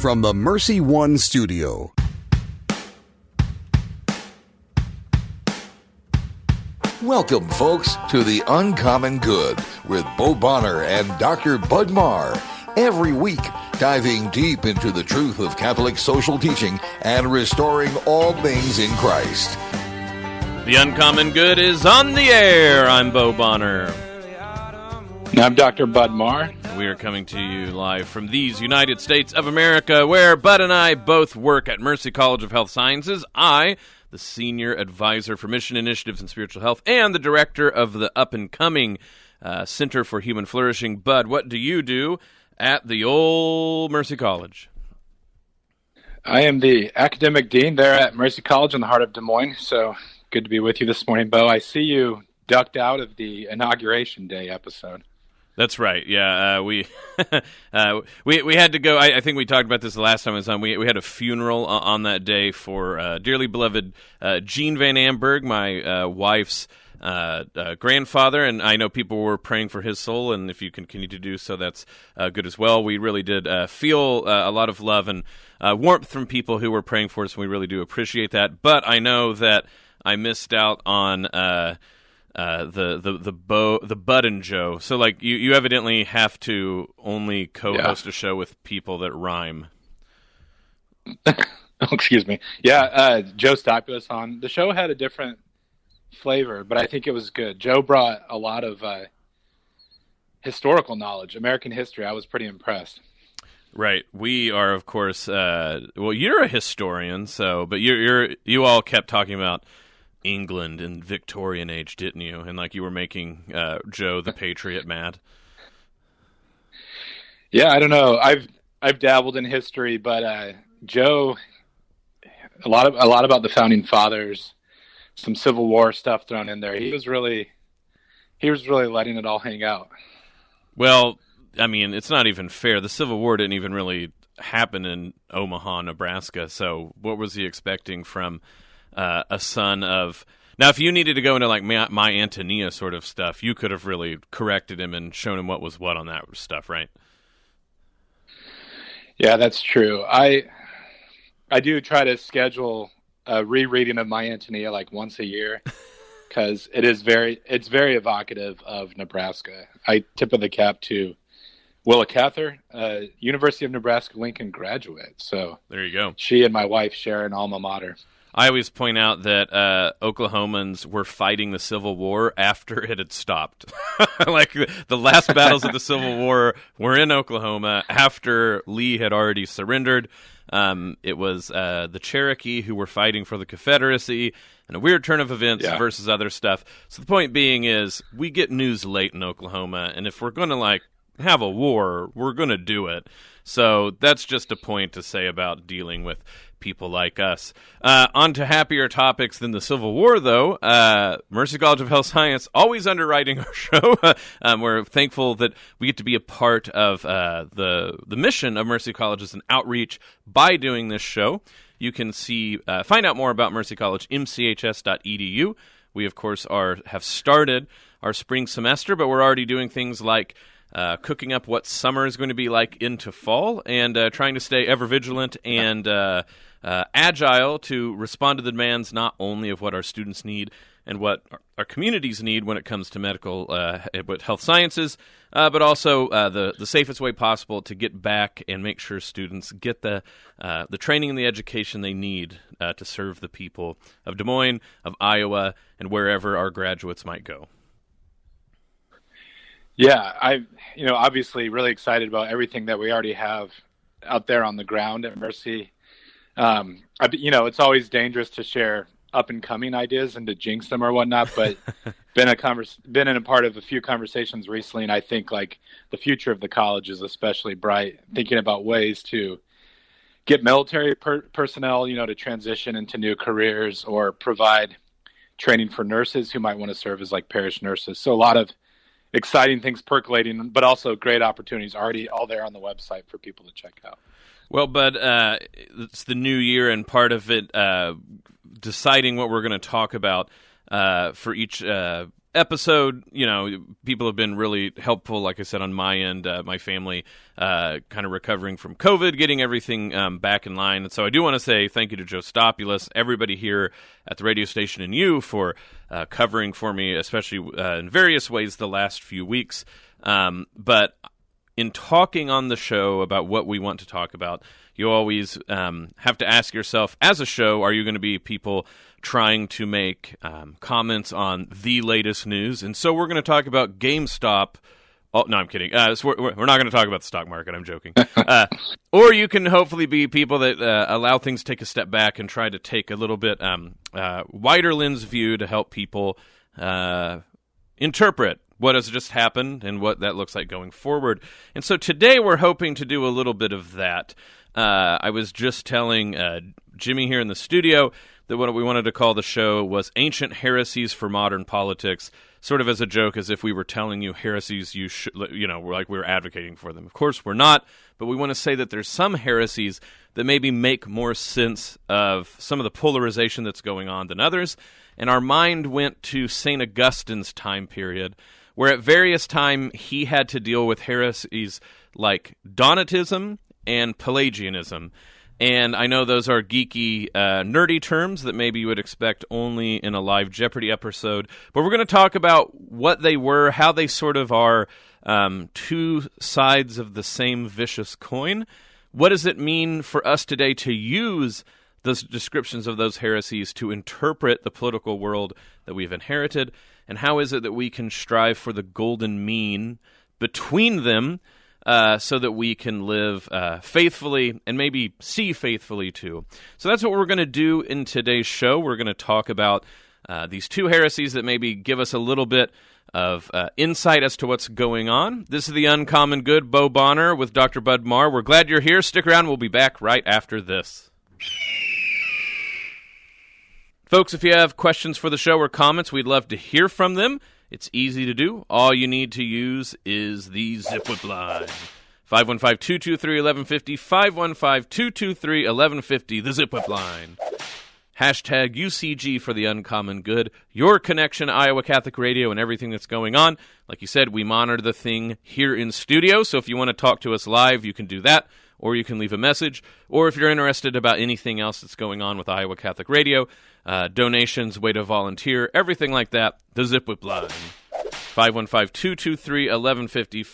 from the Mercy One studio. Welcome, folks, to The Uncommon Good with Bo Bonner and Dr. Bud Marr. Every week, diving deep into the truth of Catholic social teaching and restoring all things in Christ. The Uncommon Good is on the air. I'm Bo Bonner. And I'm Dr. Bud Marr. We are coming to you live from these United States of America, where Bud and I both work at Mercy College of Health Sciences. I, the Senior Advisor for Mission Initiatives and Spiritual Health, and the Director of the up-and-coming Center for Human Flourishing. Bud, what do you do at the old Mercy College? I am the Academic Dean there at Mercy College in the heart of Des Moines, so good to be with you this morning, Bo. I see you ducked out of the Inauguration Day episode. That's right. Yeah, we we had to go. I think we talked about this the last time I was on. We had a funeral on that day for dearly beloved Gene Van Amberg, my wife's grandfather, and I know people were praying for his soul. And if you continue to do so, that's good as well. We really did feel a lot of love and warmth from people who were praying for us, and we really do appreciate that. But I know that I missed out on the Bud and Joe. So like you evidently have to only co-host a show with people that rhyme. Oh, excuse me. Yeah, Joe Stopulos on. The show had a different flavor, but I think it was good. Joe brought a lot of historical knowledge, American history. I was pretty impressed. Right. We are, of course, well, you're a historian, but you all kept talking about England and Victorian age, didn't you? And like you were making Joe the Patriot mad. Yeah, I don't know. I've dabbled in history, but Joe, a lot about the founding fathers, some Civil War stuff thrown in there. He was really letting it all hang out. Well, I mean, it's not even fair. The Civil War didn't even really happen in Omaha, Nebraska. So what was he expecting from a son of... Now, if you needed to go into like my Antonia sort of stuff, you could have really corrected him and shown him what was what on that stuff, right? Yeah, that's true. I do try to schedule a rereading of my Antonia like once a year because it's very evocative of Nebraska. I tip of the cap to Willa Cather, University of Nebraska-Lincoln graduate. So there you go. She and my wife share an alma mater. I always point out that Oklahomans were fighting the Civil War after it had stopped. Like the last battles of the Civil War were in Oklahoma after Lee had already surrendered. It was the Cherokee who were fighting for the Confederacy, and a weird turn of events versus other stuff. So the point being is we get news late in Oklahoma, and if we're going to like have a war, we're going to do it. So that's just a point to say about dealing with people like us. On to happier topics than the Civil War, though. Mercy College of Health Science, always underwriting our show. We're thankful that we get to be a part of the mission of Mercy College as an outreach by doing this show. You can find out more about Mercy College, mchs.edu. We, of course, have started our spring semester, but we're already doing things like cooking up what summer is going to be like into fall and trying to stay ever vigilant and agile to respond to the demands not only of what our students need and what our communities need when it comes to medical health sciences, but also the safest way possible to get back and make sure students get the training and the education they need to serve the people of Des Moines, of Iowa, and wherever our graduates might go. Yeah, obviously really excited about everything that we already have out there on the ground at Mercy. It's always dangerous to share up and coming ideas and to jinx them or whatnot, but been in a part of a few conversations recently, and I think like the future of the college is especially bright, thinking about ways to get military personnel, to transition into new careers or provide training for nurses who might want to serve as like parish nurses. So a lot of exciting things percolating, but also great opportunities already all there on the website for people to check out. Well, Bud, it's the new year, and part of it deciding what we're going to talk about for each episode, people have been really helpful, like I said, on my end, my family kind of recovering from COVID, getting everything back in line. And so I do want to say thank you to Joe Stopulos, everybody here at the radio station, and you for covering for me, especially in various ways the last few weeks. But in talking on the show about what we want to talk about, you always have to ask yourself, as a show, are you going to be people trying to make comments on the latest news? And so we're going to talk about GameStop. Oh, no, I'm kidding. So we're not going to talk about the stock market. I'm joking. Or you can hopefully be people that allow things to take a step back and try to take a little bit wider lens view to help people interpret what has just happened and what that looks like going forward. And so today we're hoping to do a little bit of that. I was just telling Jimmy here in the studio that what we wanted to call the show was Ancient Heresies for Modern Politics, sort of as a joke, as if we were telling you heresies you should, like we were advocating for them. Of course, we're not, but we want to say that there's some heresies that maybe make more sense of some of the polarization that's going on than others. And our mind went to St. Augustine's time period, where at various times he had to deal with heresies like Donatism and Pelagianism. And I know those are geeky, nerdy terms that maybe you would expect only in a live Jeopardy episode. But we're going to talk about what they were, how they sort of are two sides of the same vicious coin. What does it mean for us today to use those descriptions of those heresies to interpret the political world that we've inherited? And how is it that we can strive for the golden mean between them so that we can live faithfully and maybe see faithfully too? So that's what we're going to do in today's show. We're going to talk about these two heresies that maybe give us a little bit of insight as to what's going on. This is The Uncommon Good, Bo Bonner with Dr. Bud Marr. We're glad you're here. Stick around. We'll be back right after this. Folks, if you have questions for the show or comments, we'd love to hear from them. It's easy to do. All you need to use is the zip-whip line. 515-223-1150, 515-223-1150, the zip-whip line. Hashtag UCG for the Uncommon Good, your connection to Iowa Catholic Radio and everything that's going on. Like you said, we monitor the thing here in studio, so if you want to talk to us live, you can do that, or you can leave a message. Or if you're interested about anything else that's going on with Iowa Catholic Radio, donations, way to volunteer, everything like that, the zip-whip line. 515-223-1150,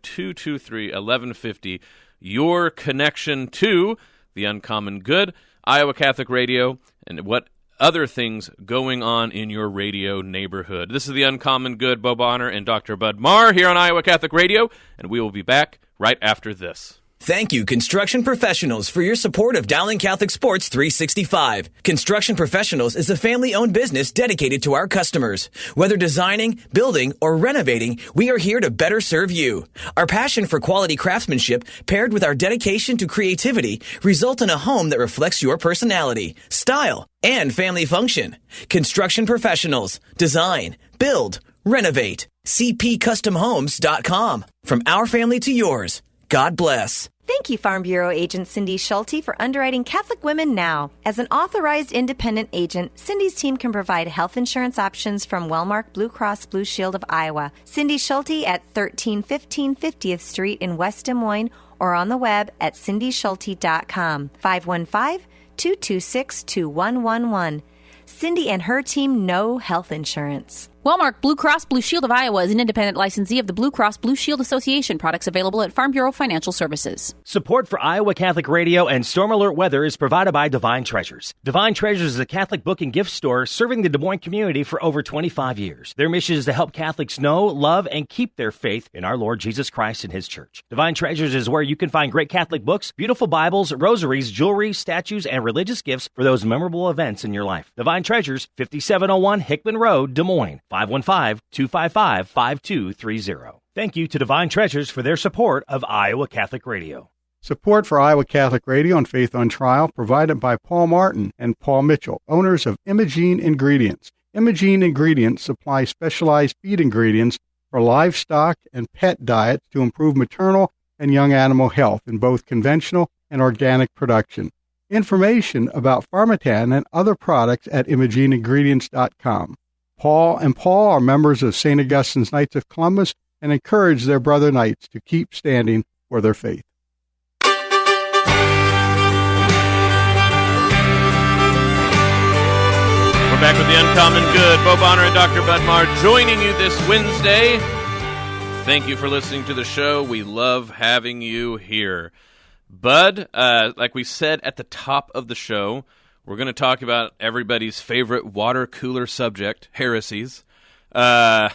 515-223-1150, your connection to the Uncommon Good, Iowa Catholic Radio, and what other things going on in your radio neighborhood. This is the Uncommon Good, Bo Bonner and Dr. Bud Marr here on Iowa Catholic Radio, and we will be back right after this. Thank you, Construction Professionals, for your support of Dowling Catholic Sports 365. Construction Professionals is a family-owned business dedicated to our customers. Whether designing, building, or renovating, we are here to better serve you. Our passion for quality craftsmanship, paired with our dedication to creativity, result in a home that reflects your personality, style, and family function. Construction Professionals. Design, build, renovate. CPCustomHomes.com. From our family to yours. God bless. Thank you, Farm Bureau agent Cindy Schulte, for underwriting Catholic Women Now. As an authorized independent agent, Cindy's team can provide health insurance options from Wellmark Blue Cross Blue Shield of Iowa. Cindy Schulte at 1315 50th Street in West Des Moines or on the web at cindyschulte.com. 515-226-2111. Cindy and her team know health insurance. Wellmark Blue Cross Blue Shield of Iowa is an independent licensee of the Blue Cross Blue Shield Association. Products available at Farm Bureau Financial Services. Support for Iowa Catholic Radio and Storm Alert Weather is provided by Divine Treasures. Divine Treasures is a Catholic book and gift store serving the Des Moines community for over 25 years. Their mission is to help Catholics know, love, and keep their faith in our Lord Jesus Christ and His Church. Divine Treasures is where you can find great Catholic books, beautiful Bibles, rosaries, jewelry, statues, and religious gifts for those memorable events in your life. Divine Treasures, 5701 Hickman Road, Des Moines. 515-255-5230. Thank you to Divine Treasures for their support of Iowa Catholic Radio. Support for Iowa Catholic Radio and Faith on Trial provided by Paul Martin and Paul Mitchell, owners of Imogene Ingredients. Imogene Ingredients supply specialized feed ingredients for livestock and pet diets to improve maternal and young animal health in both conventional and organic production. Information about Pharmatan and other products at ImogeneIngredients.com. Paul and Paul are members of St. Augustine's Knights of Columbus and encourage their brother knights to keep standing for their faith. We're back with the Uncommon Good. Bo Bonner and Dr. Bud Marr joining you this Wednesday. Thank you for listening to the show. We love having you here. Bud, like we said at the top of the show, we're going to talk about everybody's favorite water cooler subject, heresies. I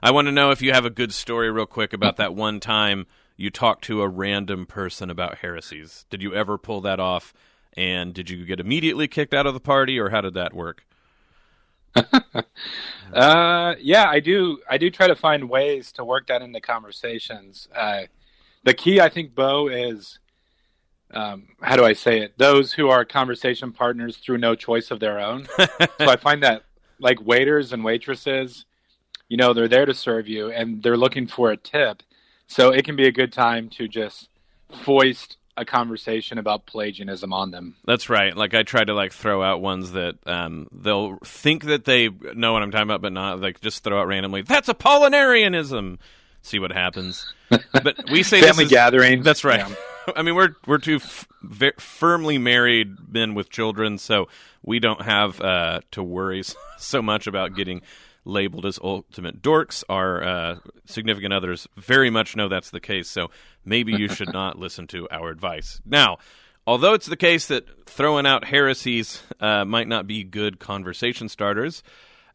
want to know if you have a good story real quick about that one time you talked to a random person about heresies. Did you ever pull that off? And did you get immediately kicked out of the party, or how did that work? Yeah, I do try to find ways to work that into conversations. The key, I think, Bo, is, how do I say it? Those who are conversation partners through no choice of their own. So I find that, like, waiters and waitresses, they're there to serve you, and they're looking for a tip. So it can be a good time to just foist a conversation about Pelagianism on them. That's right. Like, I try to throw out ones that they'll think that they know what I'm talking about, but not, just throw out randomly. That's Apollinarianism. See what happens. But we say family gatherings. That's right. Yeah. I mean, we're two firmly married men with children, so we don't have to worry so much about getting labeled as ultimate dorks. Our significant others very much know that's the case, so maybe you should not listen to our advice. Now, although it's the case that throwing out heresies might not be good conversation starters,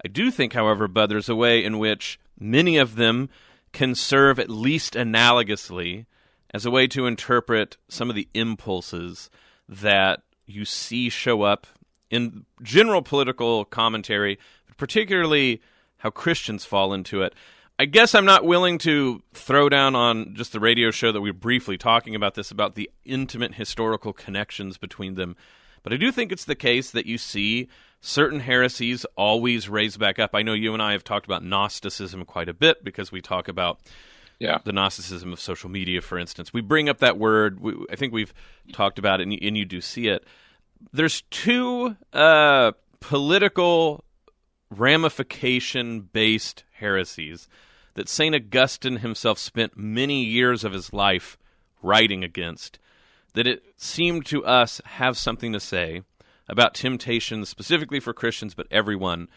I do think, however, Bud, there's a way in which many of them can serve at least analogously as a way to interpret some of the impulses that you see show up in general political commentary, particularly how Christians fall into it. I guess I'm not willing to throw down on just the radio show that we're briefly talking about this, about the intimate historical connections between them. But I do think it's the case that you see certain heresies always raise back up. I know you and I have talked about Gnosticism quite a bit because we talk about the Gnosticism of social media, for instance. We bring up that word. I think we've talked about it, and you do see it. There's two political ramification-based heresies that St. Augustine himself spent many years of his life writing against, that it seemed to us have something to say about temptations, specifically for Christians, but everyone,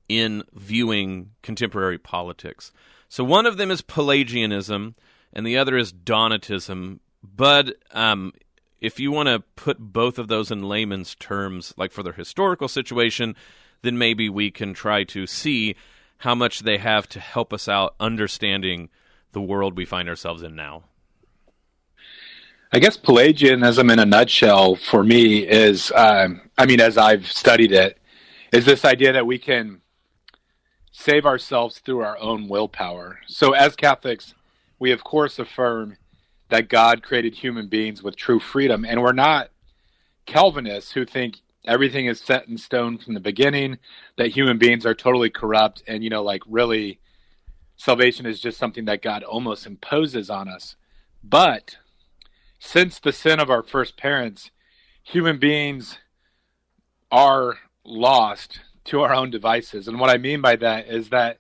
in viewing contemporary politics. So one of them is Pelagianism, and the other is Donatism. Bud, if you want to put both of those in layman's terms, like for their historical situation, then maybe we can try to see how much they have to help us out understanding the world we find ourselves in now. I guess Pelagianism in a nutshell for me is, as I've studied it, is this idea that we can save ourselves through our own willpower. So as Catholics, we of course affirm that God created human beings with true freedom, and we're not Calvinists who think everything is set in stone from the beginning, that human beings are totally corrupt, and, really salvation is just something that God almost imposes on us. But since the sin of our first parents, human beings are lost to our own devices. And what I mean by that is that,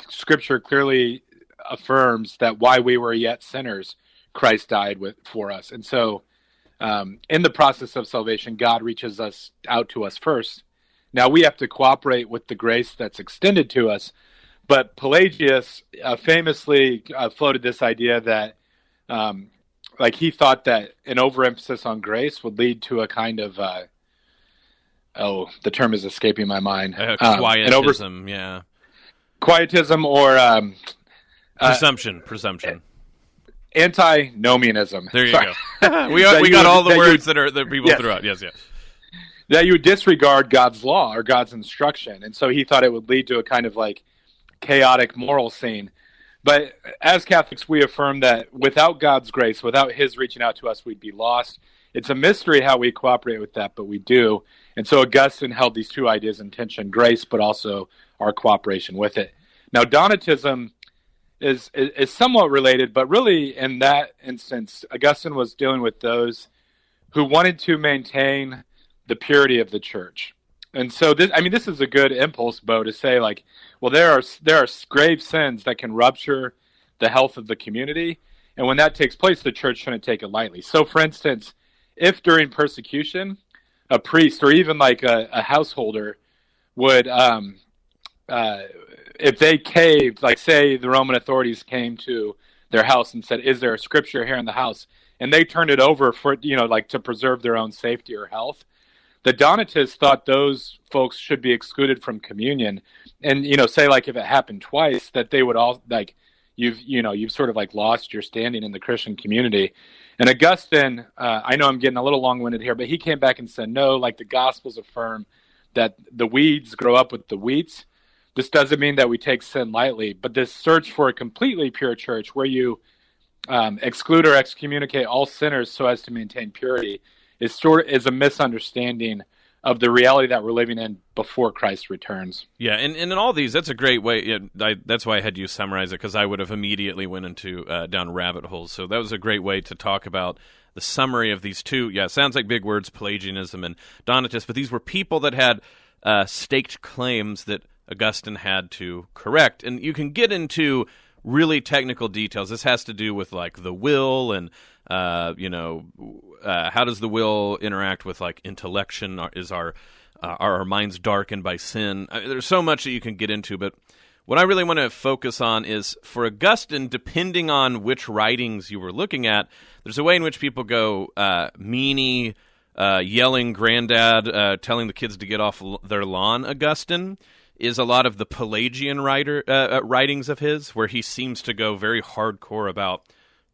Scripture clearly affirms that while we were yet sinners, Christ died for us. And so in the process of salvation, God reaches out to us first. Now we have to cooperate with the grace that's extended to us. But Pelagius famously floated this idea that he thought that an overemphasis on grace would lead to a kind of, the term is escaping my mind. Quietism, Quietism or... presumption. Antinomianism. There you go. we got all the words that people threw out. Yes. That you would disregard God's law or God's instruction. And so he thought it would lead to a kind of chaotic moral scene. But as Catholics, we affirm that without God's grace, without his reaching out to us, we'd be lost. It's a mystery how we cooperate with that, but we do. And so Augustine held these two ideas in tension, grace, but also our cooperation with it. Now, Donatism is somewhat related, but really in that instance, Augustine was dealing with those who wanted to maintain the purity of the church. And so this is a good impulse, Bo, to say like, well, there are grave sins that can rupture the health of the community, and when that takes place, the church shouldn't take it lightly. So, for instance, if during persecution, a priest or even like a householder would, if they caved, like say the Roman authorities came to their house and said, "Is there a scripture here in the house?" and they turned it over for like to preserve their own safety or health. The Donatists thought those folks should be excluded from communion, and say like if it happened twice, that they would all like you've sort of like lost your standing in the Christian community. And Augustine, I know I'm getting a little long-winded here, but he came back and said, no, like the Gospels affirm that the weeds grow up with the wheats. This doesn't mean that we take sin lightly, but this search for a completely pure church where you exclude or excommunicate all sinners so as to maintain purity is a misunderstanding of the reality that we're living in before Christ returns. Yeah, and in all these, that's a great way. That's why I had you summarize it, because I would have immediately went into down rabbit holes. So that was a great way to talk about the summary of these two. Yeah, sounds like big words, Pelagianism and Donatists, but these were people that had staked claims that Augustine had to correct. And you can get into really technical details. This has to do with like the will and how does the will interact with like intellection? Are our minds darkened by sin? There's so much that you can get into, but what I really want to focus on is for Augustine, depending on which writings you were looking at, there's a way in which people go meanie, yelling granddad, telling the kids to get off their lawn. Augustine is a lot of the Pelagian writings of his, where he seems to go very hardcore about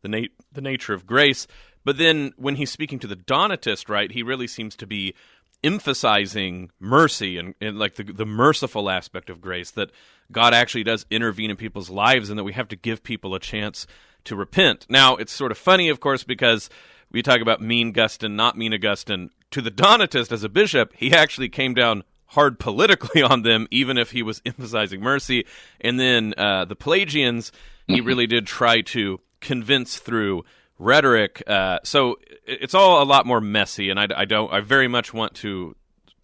the nature of grace. But then when he's speaking to the Donatist, right, he really seems to be emphasizing mercy and like the merciful aspect of grace, that God actually does intervene in people's lives and that we have to give people a chance to repent. Now, it's sort of funny, of course, because we talk about mean Augustine, not mean Augustine. To the Donatist as a bishop, he actually came down hard politically on them, even if he was emphasizing mercy. And then the Pelagians, he really did try to convince through rhetoric. So it's all a lot more messy, and I very much want to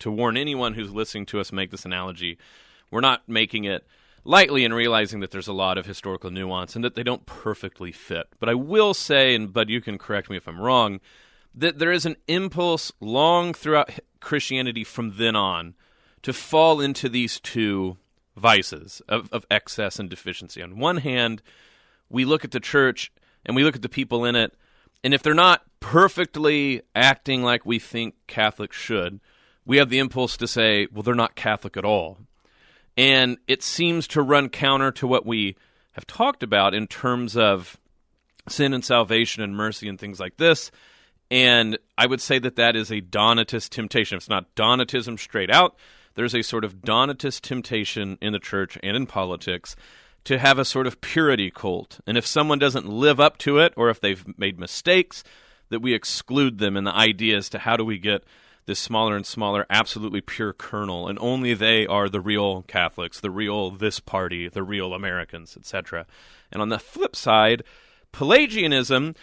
warn anyone who's listening to us make this analogy. We're not making it lightly and realizing that there's a lot of historical nuance and that they don't perfectly fit. But I will say, and Bud, you can correct me if I'm wrong, that there is an impulse long throughout Christianity from then on to fall into these two vices of excess and deficiency. On one hand, we look at the church and we look at the people in it, and if they're not perfectly acting like we think Catholics should, we have the impulse to say, well, they're not Catholic at all. And it seems to run counter to what we have talked about in terms of sin and salvation and mercy and things like this. And I would say that that is a Donatist temptation. It's not Donatism straight out. There's a sort of Donatist temptation in the church and in politics to have a sort of purity cult. And if someone doesn't live up to it, or if they've made mistakes, that we exclude them. And the idea as to how do we get this smaller and smaller, absolutely pure kernel, and only they are the real Catholics, the real this party, the real Americans, etc. And on the flip side, Pelagianism,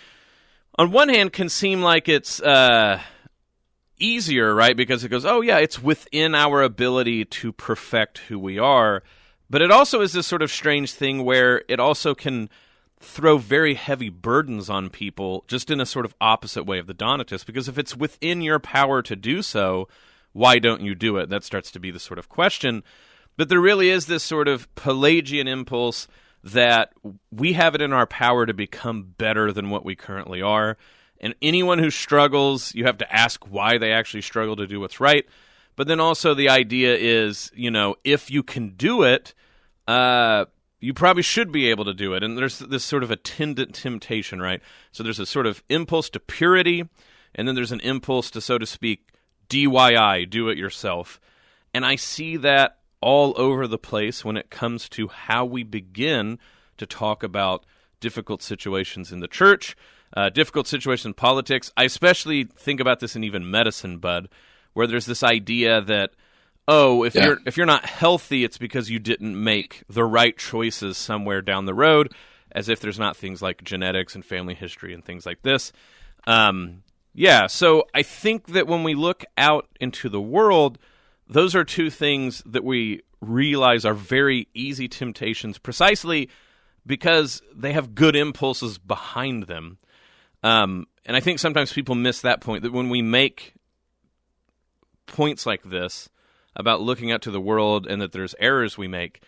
on one hand, can seem like it's easier, right? Because it goes, oh yeah, it's within our ability to perfect who we are. But it also is this sort of strange thing where it also can throw very heavy burdens on people, just in a sort of opposite way of the Donatists. Because if it's within your power to do so, why don't you do it? That starts to be the sort of question. But there really is this sort of Pelagian impulse that we have it in our power to become better than what we currently are. And anyone who struggles, you have to ask why they actually struggle to do what's right. But then also the idea is, if you can do it, you probably should be able to do it. And there's this sort of attendant temptation, right? So there's a sort of impulse to purity, and then there's an impulse to, so to speak, DIY, do it yourself. And I see that all over the place when it comes to how we begin to talk about difficult situations in the church, difficult situations in politics. I especially think about this in even medicine, Bud, where there's this idea that, if you're not healthy, it's because you didn't make the right choices somewhere down the road, as if there's not things like genetics and family history and things like this. So I think that when we look out into the world, those are two things that we realize are very easy temptations precisely because they have good impulses behind them. And I think sometimes people miss that point, that when we make points like this about looking out to the world and that there's errors we make,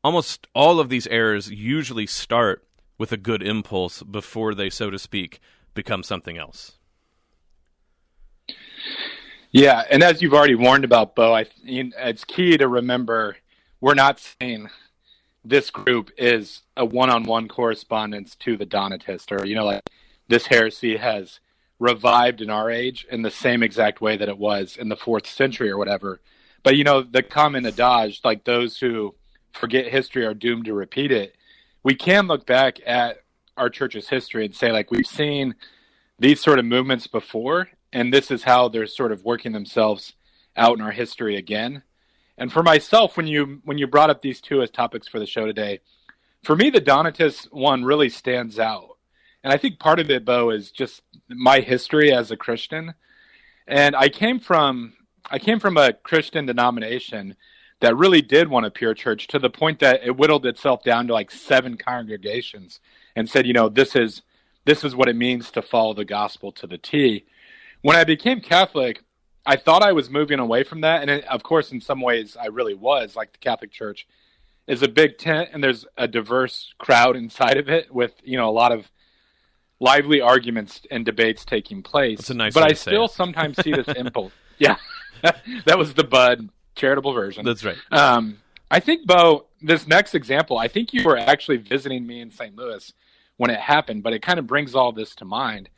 almost all of these errors usually start with a good impulse before they, so to speak, become something else. Yeah, and as you've already warned about, Bo, it's key to remember we're not saying this group is a one-on-one correspondence to the Donatist, or, like this heresy has revived in our age in the same exact way that it was in the 4th century or whatever. But, the common adage, like those who forget history are doomed to repeat it, we can look back at our church's history and say, like, we've seen these sort of movements before, and this is how they're sort of working themselves out in our history again. And for myself, when you brought up these two as topics for the show today, for me, the Donatist one really stands out. And I think part of it, Bo, is just my history as a Christian. And I came from a Christian denomination that really did want a pure church, to the point that it whittled itself down to like 7 congregations and said, this is what it means to follow the gospel to the T. When I became Catholic, I thought I was moving away from that. And of course, in some ways, I really was. Like, the Catholic Church is a big tent, and there's a diverse crowd inside of it with, a lot of lively arguments and debates taking place. That's a nice but way I to say still it. sometimes see this impulse. Yeah, that was the Bud charitable version. That's right. I think, Bo, this next example, I think you were actually visiting me in St. Louis when it happened, but it kind of brings all this to mind.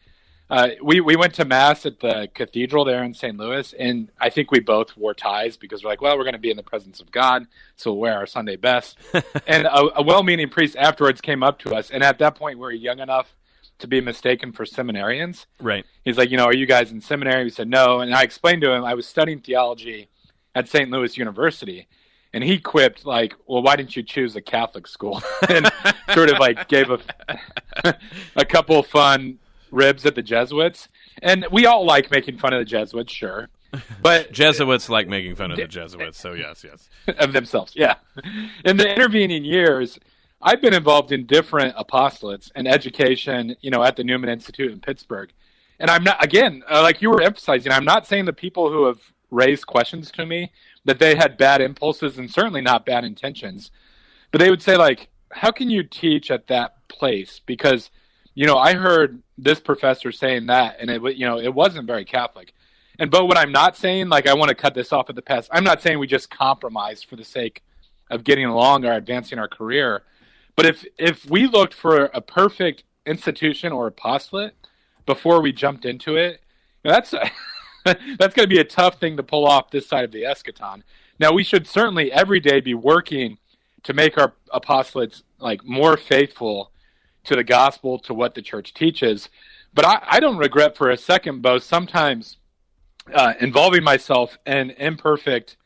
We went to Mass at the cathedral there in St. Louis, and I think we both wore ties because we're like, well, we're going to be in the presence of God, so we'll wear our Sunday best. And a well-meaning priest afterwards came up to us, and at that point we were young enough to be mistaken for seminarians. Right. He's like, are you guys in seminary? We said no, and I explained to him I was studying theology at St. Louis University. And he quipped, like, well, why didn't you choose a Catholic school? And sort of like gave a couple of fun ribs at the Jesuits. And we all like making fun of the Jesuits, sure. But Jesuits like making fun of the Jesuits, so yes. Of themselves, yeah. In the intervening years, I've been involved in different apostolates and education, at the Newman Institute in Pittsburgh. And I'm not, again, like you were emphasizing, I'm not saying the people who have raised questions to me that they had bad impulses and certainly not bad intentions. But they would say, like, how can you teach at that place? Because, I heard this professor saying that, and it wasn't very Catholic. But what I'm not saying, like, I want to cut this off at the pass. I'm not saying we just compromise for the sake of getting along or advancing our career. But if we looked for a perfect institution or apostolate before we jumped into it, that's going to be a tough thing to pull off this side of the eschaton. Now, we should certainly every day be working to make our apostolates like more faithful to the gospel, to what the church teaches. But I don't regret for a second, Bo, sometimes involving myself in imperfect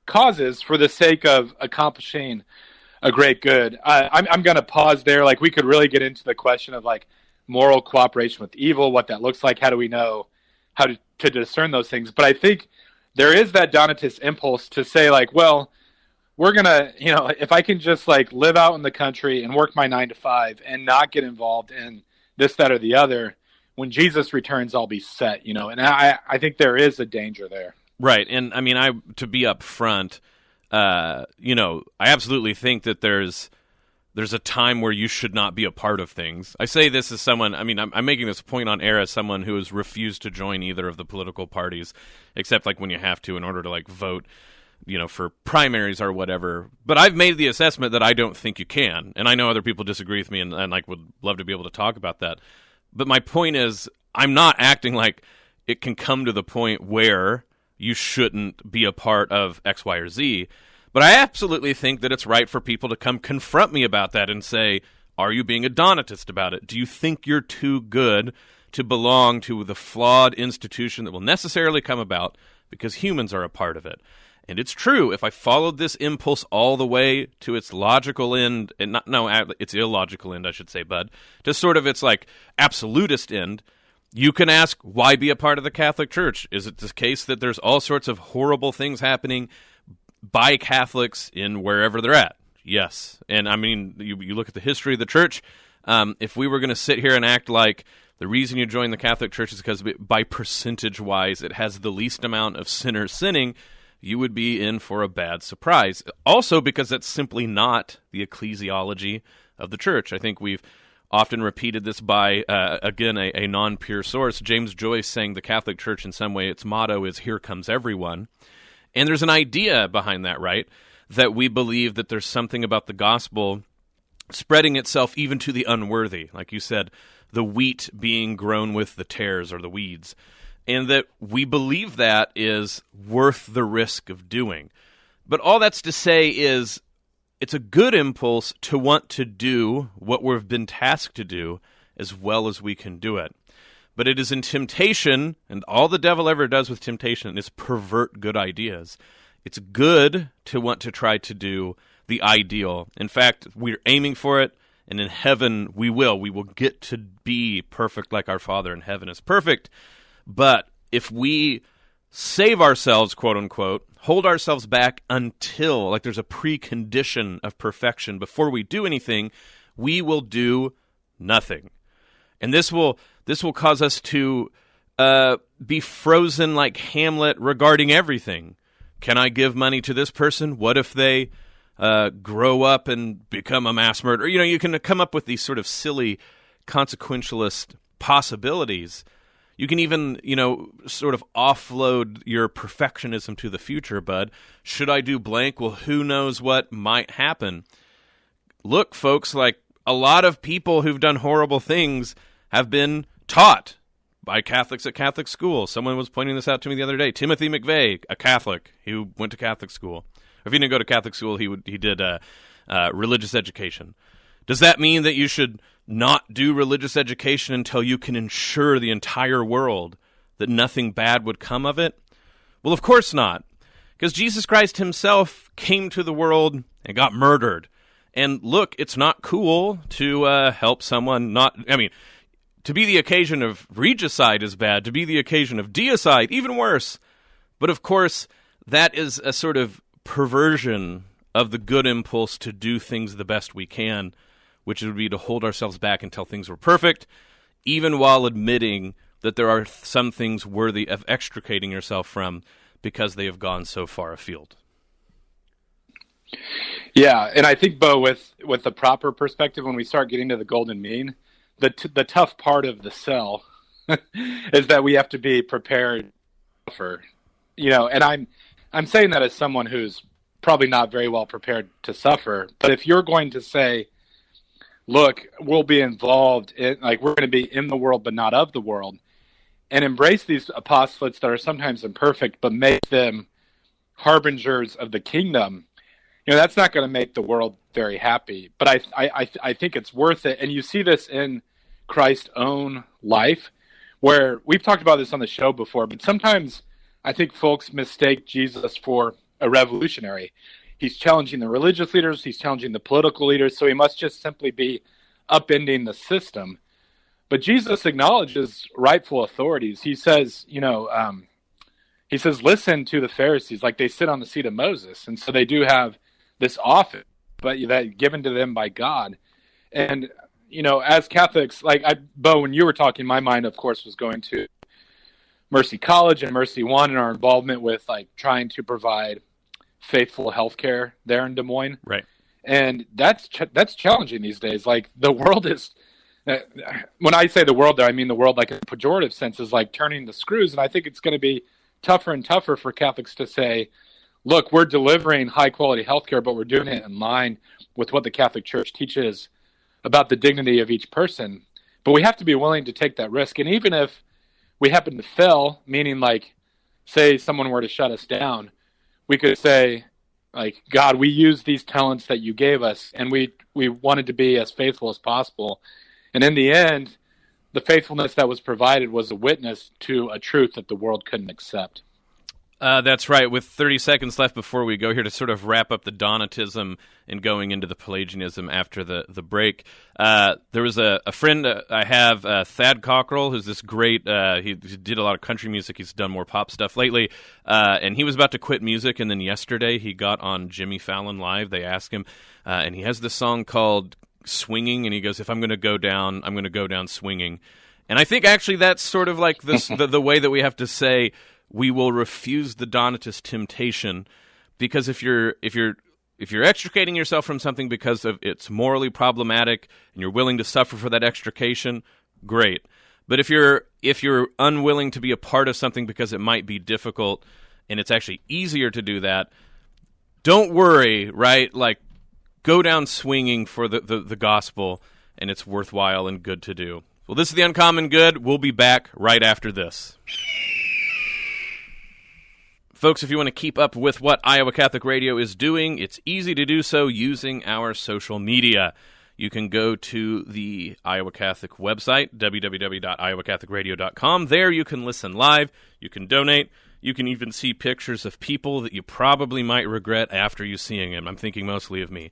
causes for the sake of accomplishing a great good. I'm going to pause there. Like, we could really get into the question of like moral cooperation with evil, what that looks like. How do we know how to discern those things? But I think there is that Donatist impulse to say, like, well, we're going to, if I can just like live out in the country and work my 9 to 5 and not get involved in this, that, or the other, when Jesus returns, I'll be set, and I think there is a danger there. Right. And I mean, to be upfront, I absolutely think that there's a time where you should not be a part of things. I say this as someone, I'm making this point on air as someone who has refused to join either of the political parties, except like when you have to in order to like vote, for primaries or whatever. But I've made the assessment that I don't think you can. And I know other people disagree with me and like would love to be able to talk about that. But my point is, I'm not acting like it can come to the point where you shouldn't be a part of X, Y, or Z. But I absolutely think that it's right for people to come confront me about that and say, are you being a Donatist about it? Do you think you're too good to belong to the flawed institution that will necessarily come about because humans are a part of it? And it's true, if I followed this impulse all the way to its logical end, its illogical end, I should say, Bud, to sort of its like absolutist end, You can ask, why be a part of the Catholic Church? Is it the case that there's all sorts of horrible things happening by Catholics in wherever they're at? Yes. And I mean, you look at the history of the Church. If we were going to sit here and act like the reason you join the Catholic Church is because by percentage-wise it has the least amount of sinners sinning, you would be in for a bad surprise. Also because that's simply not the ecclesiology of the Church. I think we've often repeated this by, again, a non-peer source, James Joyce, saying the Catholic Church in some way, its motto is, "Here comes everyone." And there's an idea behind that, right? That we believe that there's something about the gospel spreading itself even to the unworthy. Like you said, the wheat being grown with the tares or the weeds. And that we believe that is worth the risk of doing. But all that's to say is it's a good impulse to want to do what we've been tasked to do as well as we can do it. But it is in temptation, and all the devil ever does with temptation is pervert good ideas. It's good to want to try to do the ideal. In fact, we're aiming for it, and in heaven we will. We will get to be perfect like our Father in heaven is perfect. But if we save ourselves, quote unquote, hold ourselves back until, like there's a precondition of perfection before we do anything, we will do nothing. And this will cause us to be frozen like Hamlet regarding everything. Can I give money to this person? What if they grow up and become a mass murderer? You know, you can come up with these sort of silly consequentialist possibilities. You can even, sort of offload your perfectionism to the future, bud. Should I do blank? Well, who knows what might happen? Look, folks, like a lot of people who've done horrible things have been taught by Catholics at Catholic school. Someone was pointing this out to me the other day. Timothy McVeigh, a Catholic who went to Catholic school. Or if he didn't go to Catholic school, he did religious education. Does that mean that you should not do religious education until you can ensure the entire world that nothing bad would come of it? Well, of course not. Because Jesus Christ himself came to the world and got murdered. And look, it's not cool to help someone to be the occasion of regicide is bad. To be the occasion of deicide, even worse. But of course, that is a sort of perversion of the good impulse to do things the best we can, which would be to hold ourselves back until things were perfect, even while admitting that there are some things worthy of extricating yourself from because they have gone so far afield. Yeah, and I think, Bo, with the proper perspective, when we start getting to the golden mean, the tough part of the sell is that we have to be prepared for, and I'm saying that as someone who's probably not very well prepared to suffer. But if you're going to say, look, we'll be involved in, like, we're going to be in the world but not of the world, and embrace these apostolates that are sometimes imperfect but make them harbingers of the kingdom, that's not going to make the world very happy. But I think it's worth it. And you see this in Christ's own life, where we've talked about this on the show before, but sometimes I think folks mistake Jesus for a revolutionary. He's challenging the religious leaders, he's challenging the political leaders, so he must just simply be upending the system. But Jesus acknowledges rightful authorities. He says, listen to the Pharisees, like they sit on the seat of Moses. And so they do have this office, but that given to them by God. And, as Catholics, Bo, when you were talking, my mind, of course, was going to Mercy College and Mercy One and our involvement with, trying to provide faithful healthcare there in Des Moines. Right. And that's challenging these days. The world is, when I say the world there, I mean the world like in a pejorative sense, is like turning the screws. And I think it's going to be tougher and tougher for Catholics to say, look, we're delivering high quality healthcare, but we're doing it in line with what the Catholic Church teaches about the dignity of each person. But we have to be willing to take that risk. And even if we happen to fail, meaning say someone were to shut us down, we could say, God, we use these talents that you gave us, and we wanted to be as faithful as possible. And in the end, the faithfulness that was provided was a witness to a truth that the world couldn't accept. That's right. With 30 seconds left before we go here to sort of wrap up the Donatism and going into the Pelagianism after the break, there was a friend I have, Thad Cockrell, who's this great, he did a lot of country music. He's done more pop stuff lately, and he was about to quit music, and then yesterday he got on Jimmy Fallon Live. They asked him, and he has this song called Swinging, and he goes, if I'm going to go down, I'm going to go down swinging. And I think actually that's sort of like this the way that we have to say, we will refuse the Donatist temptation, because if you're extricating yourself from something because of it's morally problematic and you're willing to suffer for that extrication, great. But if you're unwilling to be a part of something because it might be difficult and it's actually easier to do that, don't worry, right? Like, go down swinging for the gospel, and it's worthwhile and good to do. Well, this is The Uncommon Good. We'll be back right after this. Folks, if you want to keep up with what Iowa Catholic Radio is doing, it's easy to do so using our social media. You can go to the Iowa Catholic website, www.iowacatholicradio.com. There you can listen live, you can donate, you can even see pictures of people that you probably might regret after you seeing them. I'm thinking mostly of me.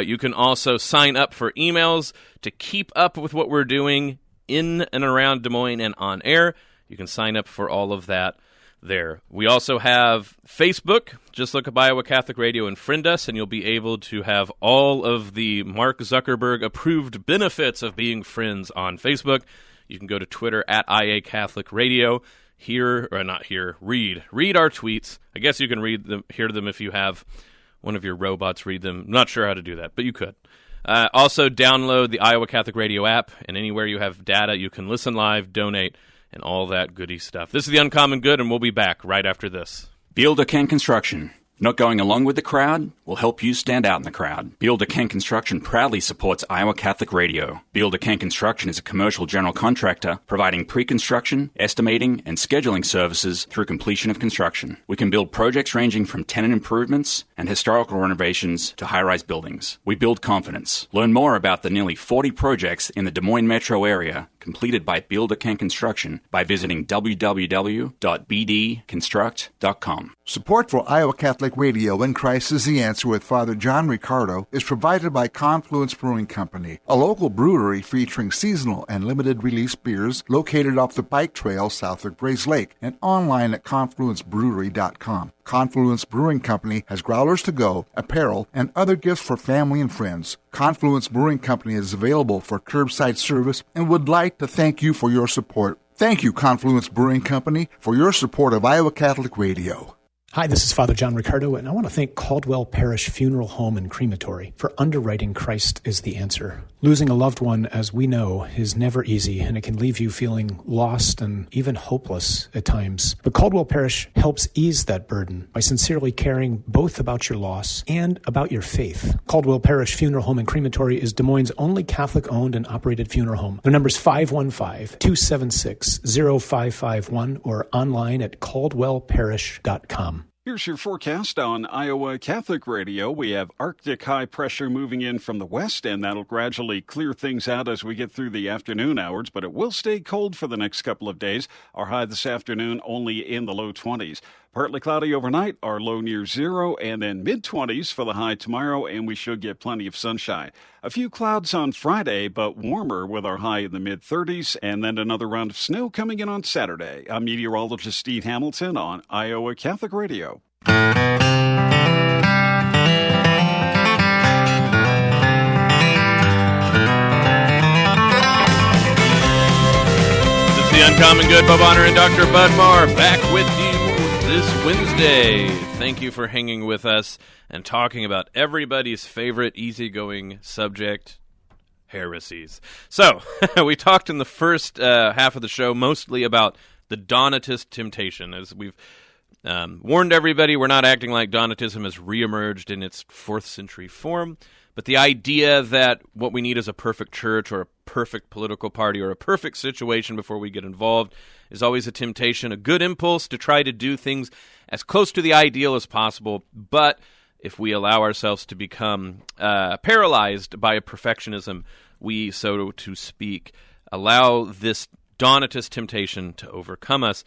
You can also sign up for emails to keep up with what we're doing in and around Des Moines and on air. You can sign up for all of that there. We also have Facebook. Just look up Iowa Catholic Radio and friend us, and you'll be able to have all of the Mark Zuckerberg approved benefits of being friends on Facebook. You can go to Twitter at IA Catholic Radio. Read our tweets. I guess you can hear them if you have one of your robots read them. I'm not sure how to do that, but you could. Also, download the Iowa Catholic Radio app, and anywhere you have data, you can listen live, donate, and all that goody stuff. This is The Uncommon Good, and we'll be back right after this. Bielda Ken Construction. Not going along with the crowd will help you stand out in the crowd. Bielda Ken Construction proudly supports Iowa Catholic Radio. Bielda Ken Construction is a commercial general contractor providing pre-construction, estimating, and scheduling services through completion of construction. We can build projects ranging from tenant improvements and historical renovations to high-rise buildings. We build confidence. Learn more about the nearly 40 projects in the Des Moines metro area completed by Bielda Ken Construction by visiting www.bdconstruct.com. Support for Iowa Catholic Radio and Christ is the Answer with Father John Riccardo is provided by Confluence Brewing Company, a local brewery featuring seasonal and limited release beers located off the bike trail south of Grays Lake and online at confluencebrewery.com. Confluence Brewing Company has growlers to go, apparel, and other gifts for family and friends. Confluence Brewing Company is available for curbside service and would like to thank you for your support. Thank you, Confluence Brewing Company, for your support of Iowa Catholic Radio. Hi, this is Father John Riccardo, and I want to thank Caldwell Parish Funeral Home and Crematory for underwriting Christ is the Answer. Losing a loved one, as we know, is never easy, and it can leave you feeling lost and even hopeless at times. But Caldwell Parish helps ease that burden by sincerely caring both about your loss and about your faith. Caldwell Parish Funeral Home and Crematory is Des Moines' only Catholic-owned and operated funeral home. Their number is 515-276-0551 or online at caldwellparish.com. Here's your forecast on Iowa Catholic Radio. We have Arctic high pressure moving in from the west, and that'll gradually clear things out as we get through the afternoon hours, but it will stay cold for the next couple of days. Our high this afternoon only in the low 20s. Partly cloudy overnight, our low near zero, and then mid-20s for the high tomorrow, and we should get plenty of sunshine. A few clouds on Friday, but warmer with our high in the mid-30s, and then another round of snow coming in on Saturday. I'm meteorologist Steve Hamilton on Iowa Catholic Radio. This is The Uncommon Good. Bob Honor and Dr. Bud Marr back with you this Wednesday. Thank you for hanging with us and talking about everybody's favorite easygoing subject, heresies. So, we talked in the first half of the show mostly about the Donatist temptation. As we've warned everybody, we're not acting like Donatism has reemerged in its 4th century form, but the idea that what we need is a perfect church or a perfect political party or a perfect situation before we get involved is always a temptation, a good impulse to try to do things as close to the ideal as possible. But if we allow ourselves to become paralyzed by a perfectionism, we, so to speak, allow this Donatist temptation to overcome us.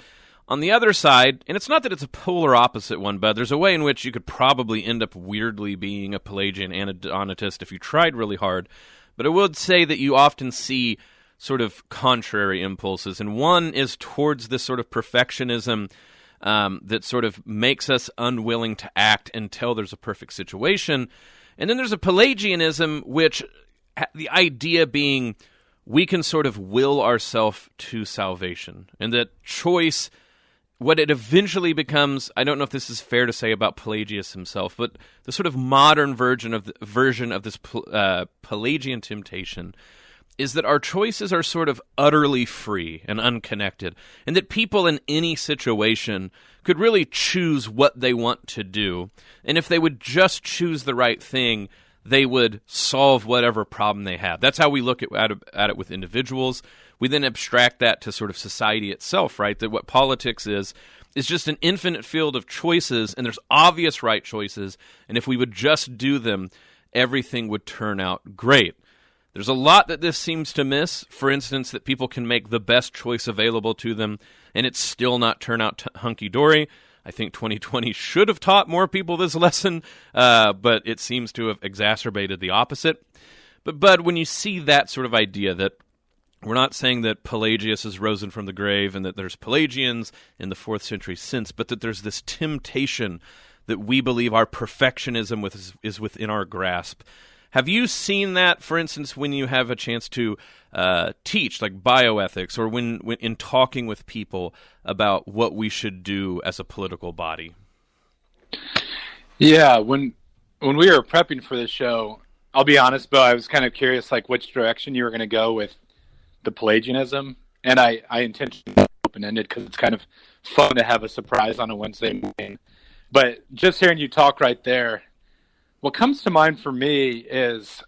On the other side, and it's not that it's a polar opposite one, but there's a way in which you could probably end up weirdly being a Pelagian and a Donatist if you tried really hard. But I would say that you often see sort of contrary impulses, and one is towards this sort of perfectionism that sort of makes us unwilling to act until there's a perfect situation. And then there's a Pelagianism, which the idea being we can sort of will ourselves to salvation, and that choice, what it eventually becomes, I don't know if this is fair to say about Pelagius himself, but the sort of modern version of this Pelagian temptation is that our choices are sort of utterly free and unconnected, and that people in any situation could really choose what they want to do, and if they would just choose the right thing, they would solve whatever problem they have. That's how we look at it with individuals. We then abstract that to sort of society itself, right? That what politics is just an infinite field of choices, and there's obvious right choices, and if we would just do them, everything would turn out great. There's a lot that this seems to miss. For instance, that people can make the best choice available to them, and it still not turn out hunky-dory. I think 2020 should have taught more people this lesson, but it seems to have exacerbated the opposite. But when you see that sort of idea that we're not saying that Pelagius is risen from the grave and that there's Pelagians in the 4th century since, but that there's this temptation that we believe our perfectionism is within our grasp. Have you seen that, for instance, when you have a chance to teach, like bioethics, or when in talking with people about what we should do as a political body? Yeah, when we were prepping for this show, I'll be honest, Bo, I was kind of curious, like, which direction you were going to go with the Pelagianism, and I intentionally open-ended because it's kind of fun to have a surprise on a Wednesday morning. But just hearing you talk right there, what comes to mind for me is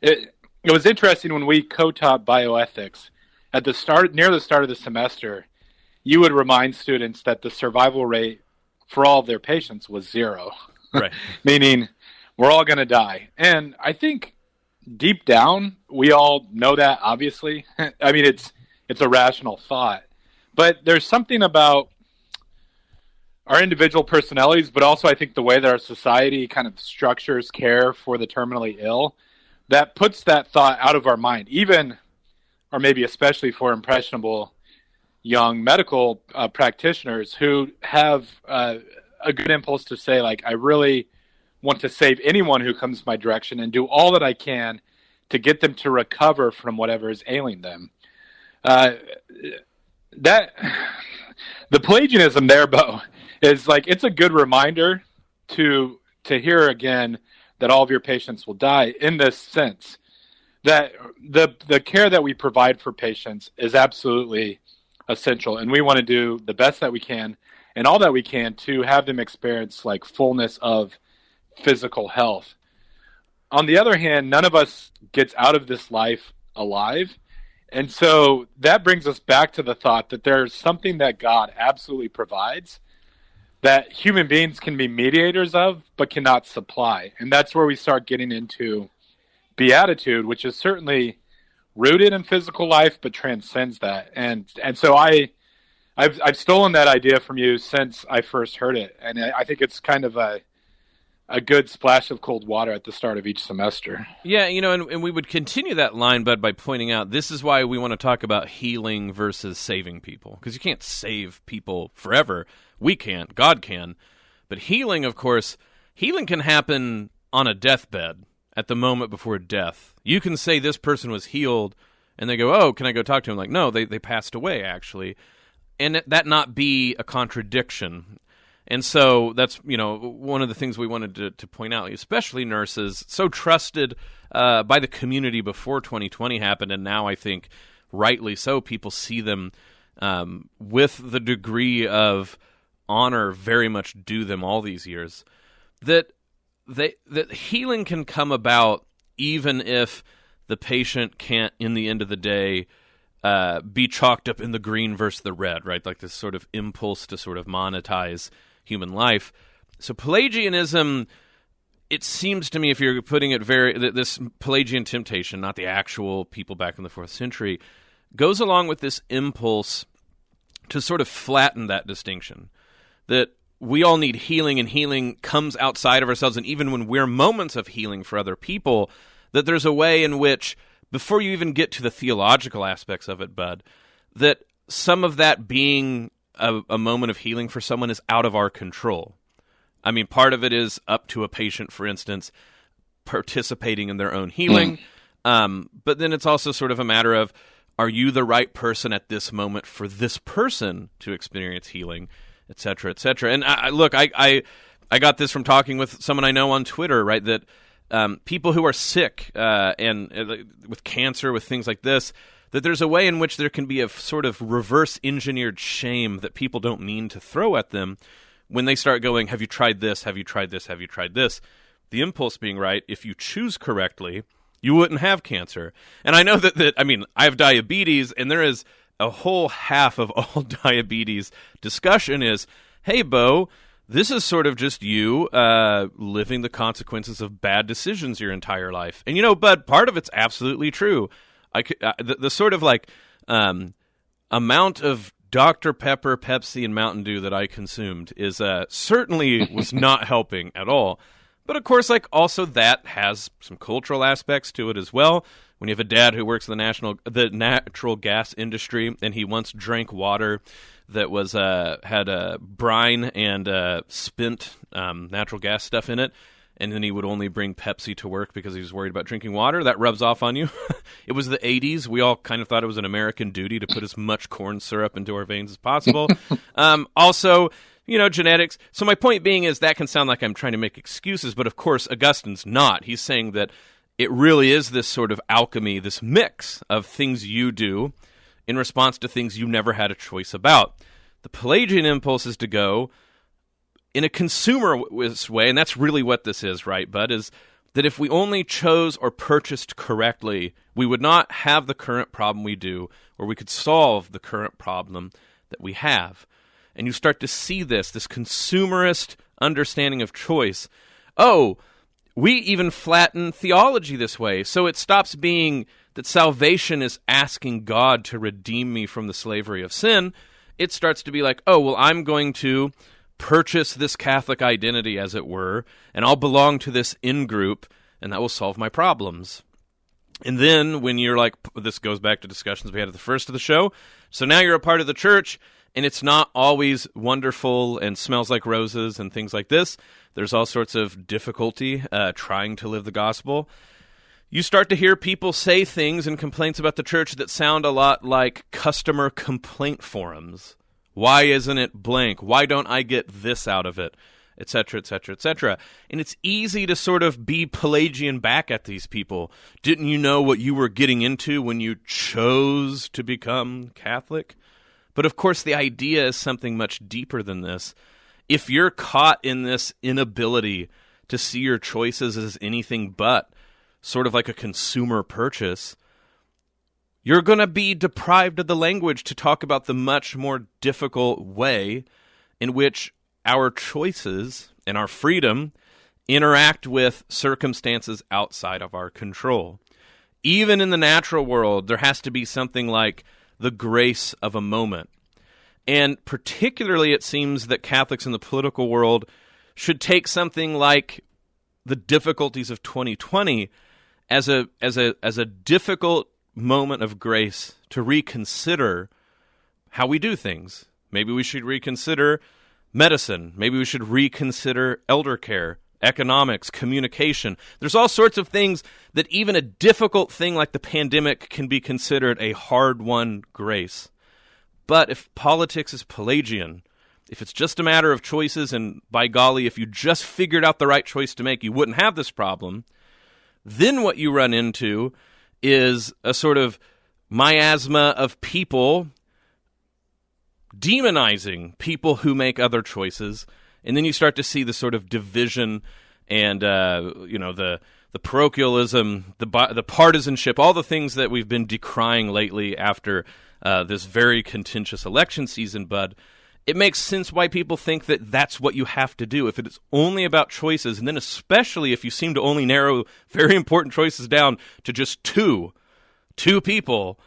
it was interesting when we co-taught bioethics. Near the start of the semester, you would remind students that the survival rate for all of their patients was 0. Right. Meaning we're all going to die. And I think deep down, we all know that, obviously. I mean, it's a rational thought. But there's something about our individual personalities, but also I think the way that our society kind of structures care for the terminally ill, that puts that thought out of our mind, even, or maybe especially for impressionable young medical practitioners who have a good impulse to say, like, I really want to save anyone who comes my direction and do all that I can to get them to recover from whatever is ailing them. The Pelagianism there, Bo, is like, it's a good reminder to hear again that all of your patients will die, in this sense that the care that we provide for patients is absolutely essential, and we want to do the best that we can and all that we can to have them experience like fullness of physical health. On the other hand, none of us gets out of this life alive. And so that brings us back to the thought that there's something that God absolutely provides that human beings can be mediators of, but cannot supply. And that's where we start getting into beatitude, which is certainly rooted in physical life, but transcends that. And so I've stolen that idea from you since I first heard it. And I think it's kind of a good splash of cold water at the start of each semester. Yeah, and we would continue that line, Bud, by pointing out this is why we want to talk about healing versus saving people. Because you can't save people forever. We can't. God can. But healing, of course, healing can happen on a deathbed at the moment before death. You can say this person was healed, and they go, oh, can I go talk to him? Like, no, they passed away, actually. And that not be a contradiction. And so that's, one of the things we wanted to point out, especially nurses, so trusted by the community before 2020 happened, and now I think rightly so, people see them with the degree of honor very much due them all these years, that healing can come about even if the patient can't, in the end of the day, be chalked up in the green versus the red, right? Like this sort of impulse to sort of monetize human life. So Pelagianism, it seems to me, if you're putting it this Pelagian temptation, not the actual people back in the 4th century, goes along with this impulse to sort of flatten that distinction, that we all need healing, and healing comes outside of ourselves, and even when we're moments of healing for other people, that there's a way in which, before you even get to the theological aspects of it, Bud, that some of that being a moment of healing for someone is out of our control. I mean, part of it is up to a patient, for instance, participating in their own healing, but then it's also sort of a matter of, are you the right person at this moment for this person to experience healing, et cetera, et cetera. And I got this from talking with someone I know on Twitter, right, that people who are sick and with cancer, with things like this, that there's a way in which there can be a sort of reverse engineered shame that people don't mean to throw at them when they start going, have you tried this? Have you tried this? Have you tried this? The impulse being, right, if you choose correctly, you wouldn't have cancer. And I know that I mean, I have diabetes, and there is a whole half of all diabetes discussion is, hey, Bo, this is sort of just you living the consequences of bad decisions your entire life. And, you know, Bud, part of it's absolutely true. The sort of like amount of Dr. Pepper, Pepsi, and Mountain Dew that I consumed is certainly was not helping at all. But of course, like, also that has some cultural aspects to it as well. When you have a dad who works in the natural gas industry, and he once drank water that was had brine and spent natural gas stuff in it, and then he would only bring Pepsi to work because he was worried about drinking water, that rubs off on you. It was the 80s. We all kind of thought it was an American duty to put as much corn syrup into our veins as possible. Also, you know, genetics. So my point being is that can sound like I'm trying to make excuses, but of course Augustine's not. He's saying that it really is this sort of alchemy, this mix of things you do in response to things you never had a choice about. The Pelagian impulse is to go in a consumerist way, and that's really what this is, right, Bud, is that if we only chose or purchased correctly, we would not have the current problem we do, or we could solve the current problem that we have. And you start to see this consumerist understanding of choice. Oh, we even flatten theology this way. So it stops being that salvation is asking God to redeem me from the slavery of sin. It starts to be like, oh, well, I'm going to purchase this Catholic identity, as it were, and I'll belong to this in-group, and that will solve my problems. And then when you're like, this goes back to discussions we had at the first of the show, so now you're a part of the church, and it's not always wonderful and smells like roses and things like this. There's all sorts of difficulty trying to live the gospel. You start to hear people say things and complaints about the church that sound a lot like customer complaint forums. Why isn't it blank? Why don't I get this out of it? Et cetera, et cetera, et cetera. And it's easy to sort of be Pelagian back at these people. Didn't you know what you were getting into when you chose to become Catholic? But of course, the idea is something much deeper than this. If you're caught in this inability to see your choices as anything but sort of like a consumer purchase, you're going to be deprived of the language to talk about the much more difficult way in which our choices and our freedom interact with circumstances outside of our control. Even in the natural world, there has to be something like the grace of a moment. And particularly it seems that Catholics in the political world should take something like the difficulties of 2020 as a difficult moment of grace to reconsider how we do things. Maybe we should reconsider medicine. Maybe we should reconsider elder care, economics, communication. There's all sorts of things that even a difficult thing like the pandemic can be considered a hard-won grace. But if politics is Pelagian, if it's just a matter of choices, and by golly, if you just figured out the right choice to make, you wouldn't have this problem, then what you run into is a sort of miasma of people demonizing people who make other choices, and then you start to see the sort of division and the parochialism, the partisanship, all the things that we've been decrying lately after this very contentious election season, Bud. It makes sense why people think that that's what you have to do. If it is only about choices, and then especially if you seem to only narrow very important choices down to just two people,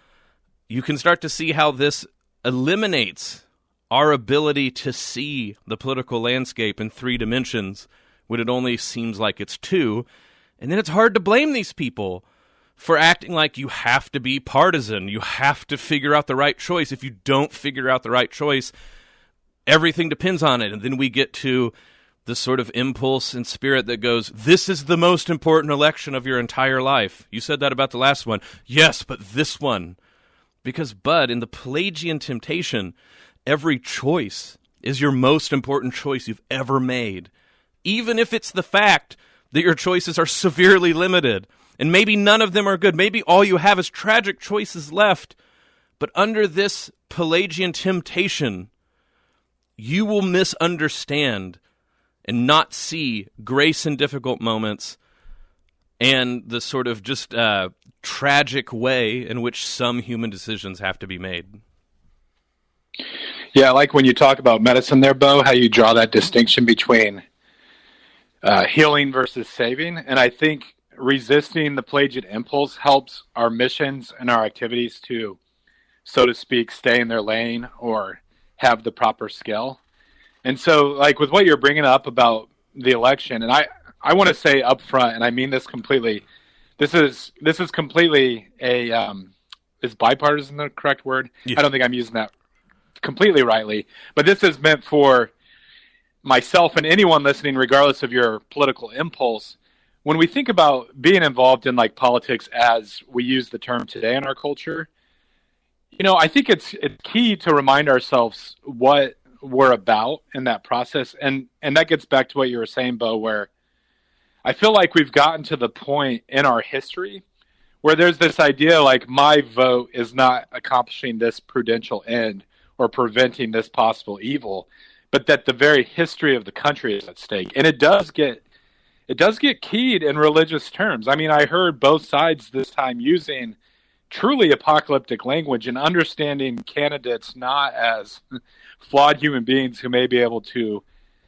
you can start to see how this eliminates our ability to see the political landscape in 3 dimensions when it only seems like it's 2. And then it's hard to blame these people for acting like you have to be partisan. You have to figure out the right choice. If you don't figure out the right choice, everything depends on it. And then we get to the sort of impulse and spirit that goes, this is the most important election of your entire life. You said that about the last one. Yes, but this one. Because, Bud, in the Pelagian temptation, every choice is your most important choice you've ever made. Even if it's the fact that your choices are severely limited, and maybe none of them are good. Maybe all you have is tragic choices left. But under this Pelagian temptation, you will misunderstand and not see grace in difficult moments and the sort of just tragic way in which some human decisions have to be made. Yeah, I like when you talk about medicine there, Bo, how you draw that distinction between healing versus saving. And I think resisting the Pelagian impulse helps our missions and our activities to, so to speak, stay in their lane or have the proper skill. And so, like, with what you're bringing up about the election, and I want to say up front, and I mean this completely, this is completely is bipartisan the correct word? Yeah. I don't think I'm using that completely rightly, but this is meant for myself and anyone listening, regardless of your political impulse. When we think about being involved in like politics as we use the term today in our culture, you know, I think it's key to remind ourselves what we're about in that process. And that gets back to what you were saying, Bo, where I feel like we've gotten to the point in our history where there's this idea like my vote is not accomplishing this prudential end or preventing this possible evil, but that the very history of the country is at stake. And it does get keyed in religious terms. I mean, I heard both sides this time using truly apocalyptic language and understanding candidates not as flawed human beings who may be able to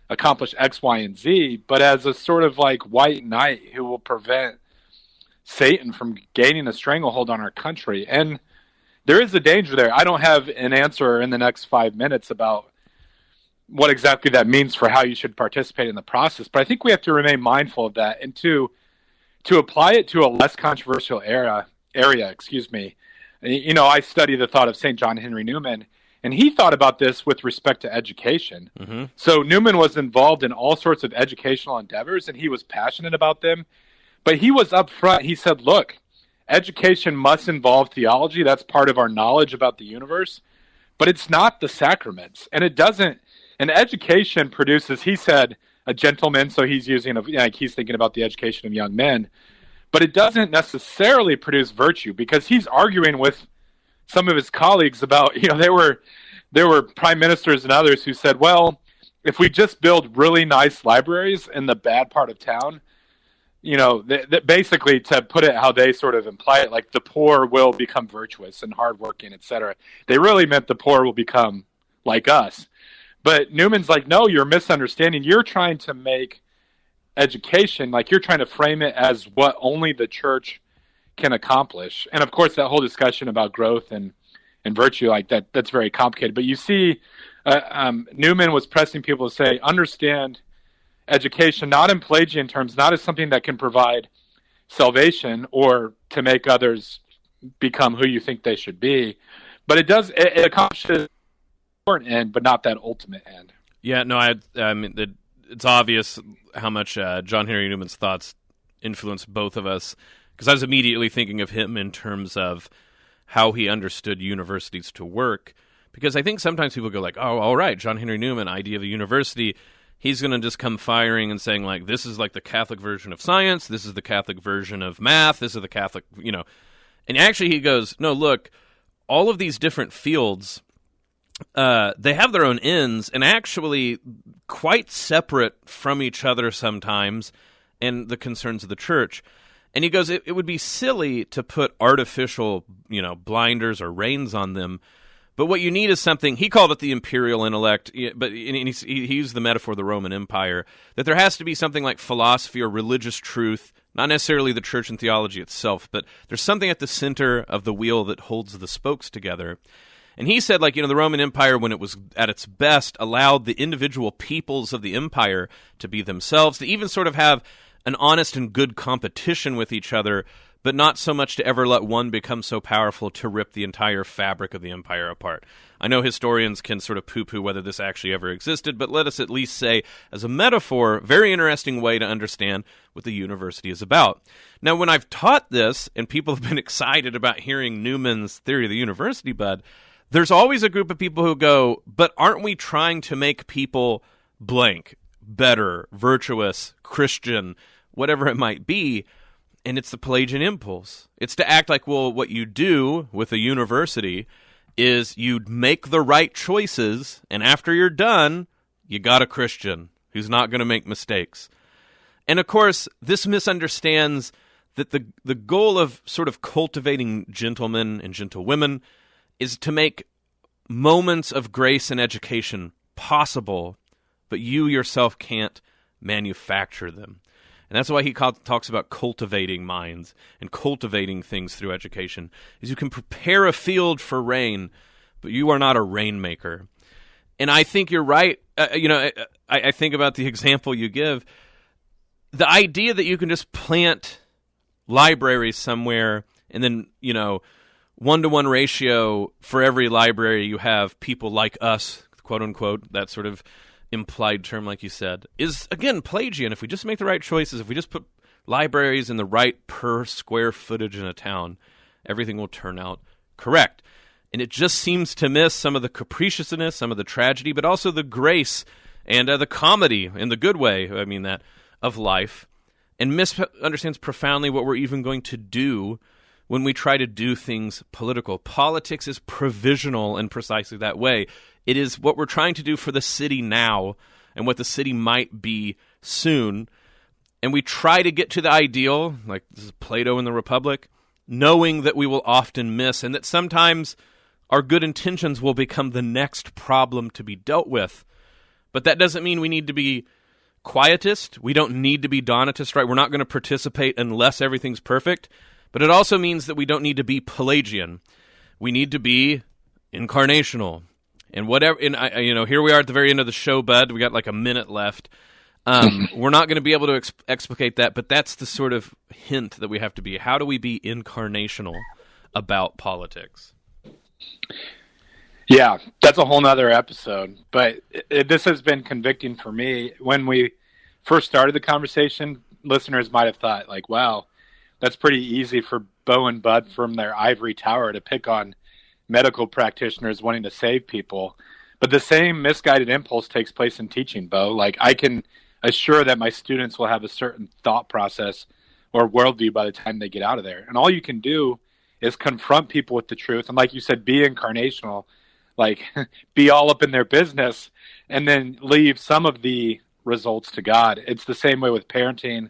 accomplish X, Y, and Z, but as a sort of like white knight who will prevent Satan from gaining a stranglehold on our country. And there is a danger there. I don't have an answer in the next 5 minutes about what exactly that means for how you should participate in the process, but I think we have to remain mindful of that and to apply it to a less controversial area. You know, I study the thought of St. John Henry Newman, and he thought about this with respect to education. Mm-hmm. So Newman was involved in all sorts of educational endeavors, and he was passionate about them. But he was upfront. He said, look, education must involve theology. That's part of our knowledge about the universe. But it's not the sacraments. And it doesn't. And education produces, he said, a gentleman. So he's using, he's thinking about the education of young men. But it doesn't necessarily produce virtue, because he's arguing with some of his colleagues about, you know, there were prime ministers and others who said, well, if we just build really nice libraries in the bad part of town, you know, basically, to put it how they sort of imply it, like the poor will become virtuous and hardworking, etc. They really meant the poor will become like us. But Newman's like, no, you're misunderstanding. You're trying to make education, like you're trying to frame it as what only the church can accomplish. And of course, that whole discussion about growth and virtue, like that's very complicated. But you see, Newman was pressing people to say, understand education, not in Pelagian terms, not as something that can provide salvation or to make others become who you think they should be, but it accomplishes an important end, but not that ultimate end. Yeah, no, I mean, it's obvious how much John Henry Newman's thoughts influenced both of us, because I was immediately thinking of him in terms of how he understood universities to work, because I think sometimes people go like, oh, all right, John Henry Newman, idea of a university, he's going to just come firing and saying, like, this is like the Catholic version of science, this is the Catholic version of math, this is the Catholic, you know. And actually he goes, no, look, all of these different fields, they have their own ends and actually quite separate from each other sometimes and the concerns of the church. And he goes, it would be silly to put artificial, you know, blinders or reins on them. But what you need is something, he called it the imperial intellect, but he used the metaphor of the Roman Empire, that there has to be something like philosophy or religious truth, not necessarily the church and theology itself, but there's something at the center of the wheel that holds the spokes together. And he said, like, the Roman Empire, when it was at its best, allowed the individual peoples of the empire to be themselves, to even sort of have an honest and good competition with each other, but not so much to ever let one become so powerful to rip the entire fabric of the empire apart. I know historians can sort of poo-poo whether this actually ever existed, but let us at least say, as a metaphor, very interesting way to understand what the university is about. Now, when I've taught this, and people have been excited about hearing Newman's theory of the university, Bud, there's always a group of people who go, but aren't we trying to make people blank, better, virtuous, Christian, whatever it might be? And it's the Pelagian impulse. It's to act like, well, what you do with a university is you make the right choices, and after you're done, you got a Christian who's not going to make mistakes. And of course, this misunderstands that the goal of sort of cultivating gentlemen and gentlewomen is to make moments of grace and education possible, but you yourself can't manufacture them. And that's why he talks about cultivating minds and cultivating things through education, is you can prepare a field for rain, but you are not a rainmaker. And I think you're right. I think about the example you give. The idea that you can just plant libraries somewhere and then, 1-to-1 ratio for every library you have people like us, quote unquote, that sort of implied term, like you said, is, again, Pelagian. If we just make the right choices, if we just put libraries in the right per square footage in a town, everything will turn out correct. And it just seems to miss some of the capriciousness, some of the tragedy, but also the grace and the comedy, in the good way, I mean that, of life, and misunderstands profoundly what we're even going to do when we try to do things political. Politics is provisional in precisely that way. It is what we're trying to do for the city now and what the city might be soon. And we try to get to the ideal, like this is Plato in the Republic, knowing that we will often miss and that sometimes our good intentions will become the next problem to be dealt with. But that doesn't mean we need to be quietist. We don't need to be Donatist, right? We're not going to participate unless everything's perfect. But it also means that we don't need to be Pelagian. We need to be incarnational. And whatever, here we are at the very end of the show, Bud. We got like a minute left. We're not going to be able to explicate that, but that's the sort of hint that we have to be. How do we be incarnational about politics? Yeah, that's a whole nother episode. But this has been convicting for me. When we first started the conversation, listeners might have thought, like, wow, that's pretty easy for Bo and Bud from their ivory tower to pick on medical practitioners wanting to save people. But the same misguided impulse takes place in teaching, Bo. Like, I can assure that my students will have a certain thought process or worldview by the time they get out of there. And all you can do is confront people with the truth. And like you said, be incarnational, like be all up in their business, and then leave some of the results to God. It's the same way with parenting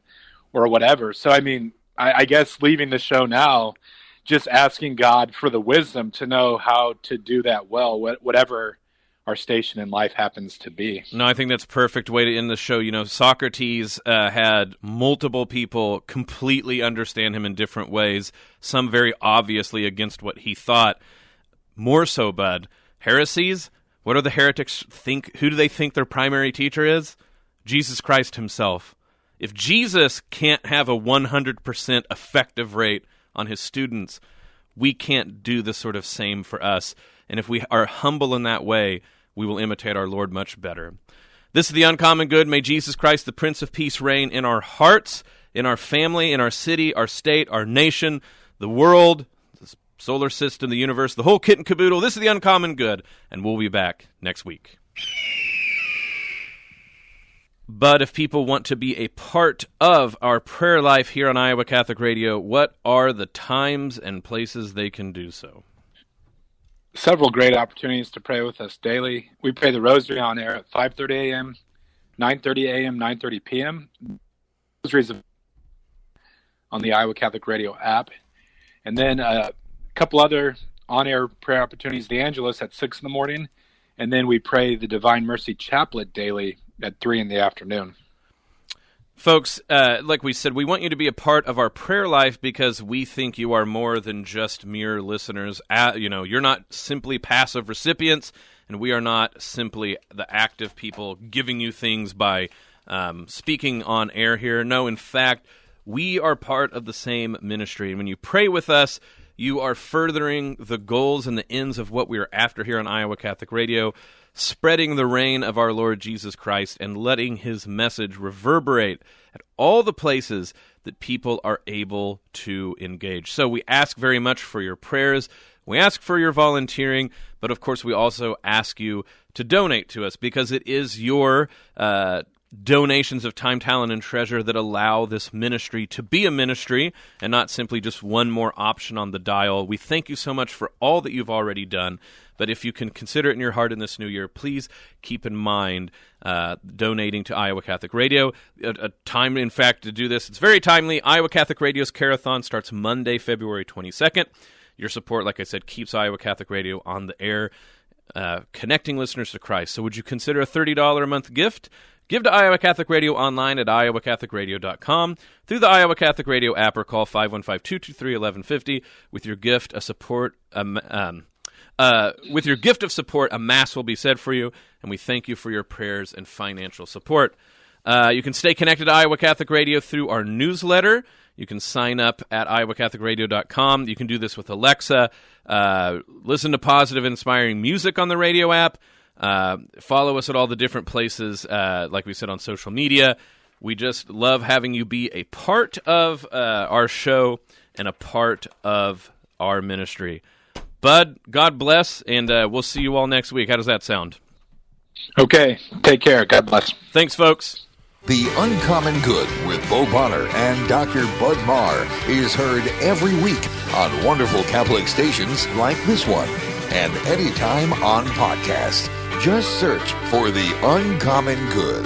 or whatever. So, I mean, I guess leaving the show now, just asking God for the wisdom to know how to do that well, whatever our station in life happens to be. No, I think that's a perfect way to end the show. Socrates had multiple people completely understand him in different ways, some very obviously against what he thought. More so, Bud, heresies, what do the heretics think? Who do they think their primary teacher is? Jesus Christ himself. If Jesus can't have a 100% effective rate on his students, we can't do the sort of same for us. And if we are humble in that way, we will imitate our Lord much better. This is The Uncommon Good. May Jesus Christ, the Prince of Peace, reign in our hearts, in our family, in our city, our state, our nation, the world, the solar system, the universe, the whole kit and caboodle. This is The Uncommon Good, and we'll be back next week. But if people want to be a part of our prayer life here on Iowa Catholic Radio, what are the times and places they can do so? Several great opportunities to pray with us daily. We pray the Rosary on air at 5:30 a.m., 9:30 a.m., 9:30 p.m. Rosaries on the Iowa Catholic Radio app. And then a couple other on-air prayer opportunities, the Angelus at 6 in the morning, and then we pray the Divine Mercy Chaplet daily at 3 in the afternoon. Folks, like we said, we want you to be a part of our prayer life because we think you are more than just mere listeners. You're not simply passive recipients, and we are not simply the active people giving you things by speaking on air here. No, in fact, we are part of the same ministry. And when you pray with us, you are furthering the goals and the ends of what we are after here on Iowa Catholic Radio, spreading the reign of our Lord Jesus Christ and letting his message reverberate at all the places that people are able to engage. So we ask very much for your prayers. We ask for your volunteering, but of course we also ask you to donate to us because it is your donations of time, talent, and treasure that allow this ministry to be a ministry and not simply just one more option on the dial. We thank you so much for all that you've already done, but if you can consider it in your heart in this new year, please keep in mind donating to Iowa Catholic Radio. A time, in fact, to do this, it's very timely. Iowa Catholic Radio's Carathon starts Monday, February 22nd. Your support, like I said, keeps Iowa Catholic Radio on the air, connecting listeners to Christ. So would you consider a $30 a month gift? Give to Iowa Catholic Radio online at iowacatholicradio.com, through the Iowa Catholic Radio app, or call 515-223-1150. With your gift of support, a mass will be said for you, and we thank you for your prayers and financial support. You can stay connected to Iowa Catholic Radio through our newsletter. You can sign up at iowacatholicradio.com. You can do this with Alexa. Listen to positive, inspiring music on the radio app. Follow us at all the different places, like we said, on social media. We just love having you be a part of our show and a part of our ministry. Bud, God bless, and we'll see you all next week. How does that sound? Okay. Take care. God bless. Thanks, folks. The Uncommon Good with Bo Bonner and Dr. Bud Marr is heard every week on wonderful Catholic stations like this one, and anytime on podcast. Just search for The Uncommon Good.